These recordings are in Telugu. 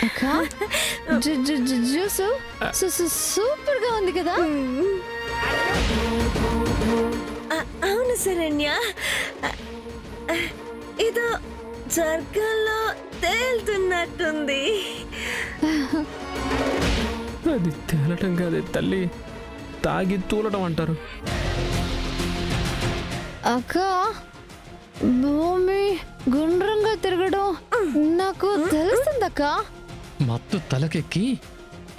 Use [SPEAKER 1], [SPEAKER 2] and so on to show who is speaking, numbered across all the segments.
[SPEAKER 1] అక్క జ్యూస్ సూపర్ గా ఉంది కదా.
[SPEAKER 2] అవును శరణ్య, ఏదో స్వర్గంలో తేలుతున్నట్టుంది.
[SPEAKER 3] అది తేలటం కాదే తల్లి, తాగి తూలటం అంటారు.
[SPEAKER 1] అక్క భూమి గుండ్రంగా తిరగడం నాకు తెలుస్తుందక్క.
[SPEAKER 4] మత్తు తలకెక్కి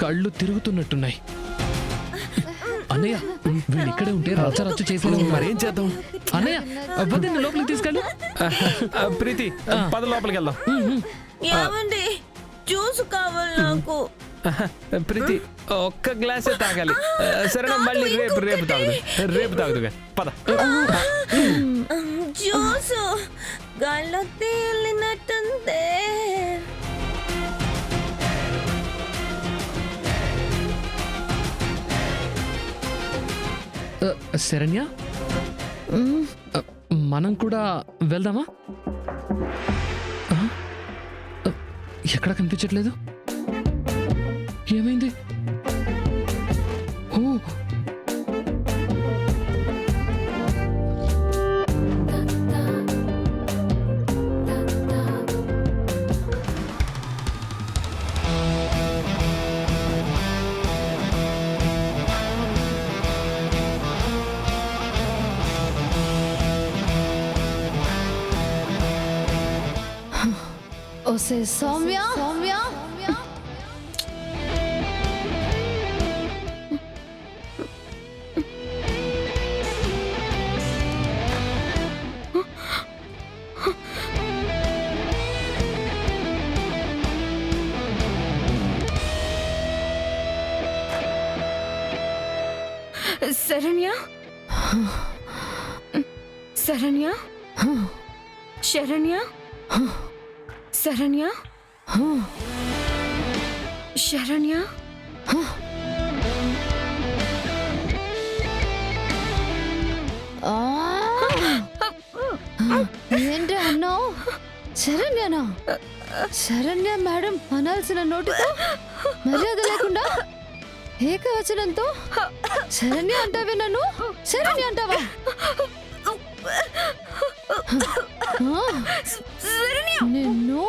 [SPEAKER 4] కళ్ళు తిరుగుతున్నట్టున్నాయి. అన్నయ్య వీళ్ళు ఇక్కడే ఉంటే రచ్చరచ్చ చేసి
[SPEAKER 3] మరేం చేద్దాం?
[SPEAKER 4] అన్నయ్య వదిన లోపలికి తీసుకెళ్ళు.
[SPEAKER 3] ప్రీతి పద లోపలికి వెళ్దాం.
[SPEAKER 2] ఏమండి, జ్యూస్ కావాలి నాకు.
[SPEAKER 3] ప్రీతి ఒక్క గ్లాసే తాగాలి. సరేనా, మళ్ళీ రేపు తాగుదు పద.
[SPEAKER 2] జ్యూస్ గాల్లో తేలినట్టుంది.
[SPEAKER 4] శరణ్య మనం కూడా వెళ్దామా? ఎక్కడ కనిపించట్లేదు, ఏమైంది? ఓ
[SPEAKER 1] ఓసే సౌమ్య,
[SPEAKER 5] శరణ్య, శరణ్య, శరణ్య, శరణ్య, శరణ్య.
[SPEAKER 1] ఏంటి అన్నావు? శరణ్యనా? శరణ్య మేడం అనాల్సిన నోటితో మర్యాద లేకుండా ఏకవచనంతో శరణ్య అంటావే నన్ను? శరణ్య అంటావా? నిన్ను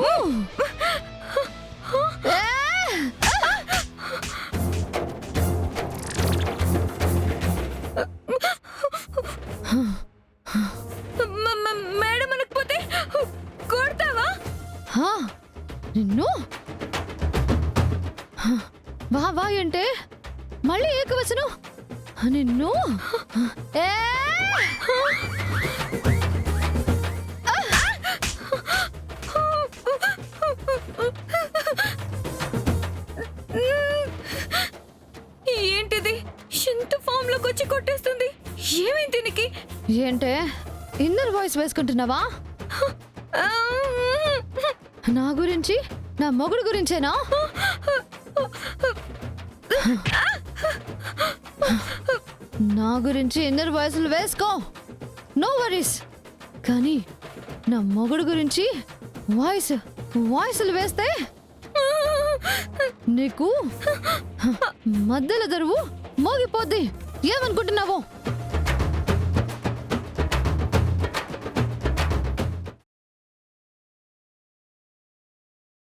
[SPEAKER 5] మేడం అనకపోతే కొడతావా?
[SPEAKER 1] నిన్ను వా అంటే మళ్ళీ ఏకవచనం. నిన్ను
[SPEAKER 5] ఏంటిది? ఎంత ఫామ్ లోకి వచ్చి కొట్టేస్తుంది. ఏమైంది దీనికి?
[SPEAKER 1] ఏంటే ఇన్నర్ వాయిస్ వేసుకుంటున్నావా? నా గురించి, నా మొగుడు గురించేనా? నా గురించి ఇన్నర్ వాయిస్లు వేసుకో, నో వరీస్. కానీ నా మొగుడు గురించి వాయిస్లు వేస్తే నీకు మధ్యలో దరువు మోగిపోద్ది. ఏమనుకుంటున్నావు?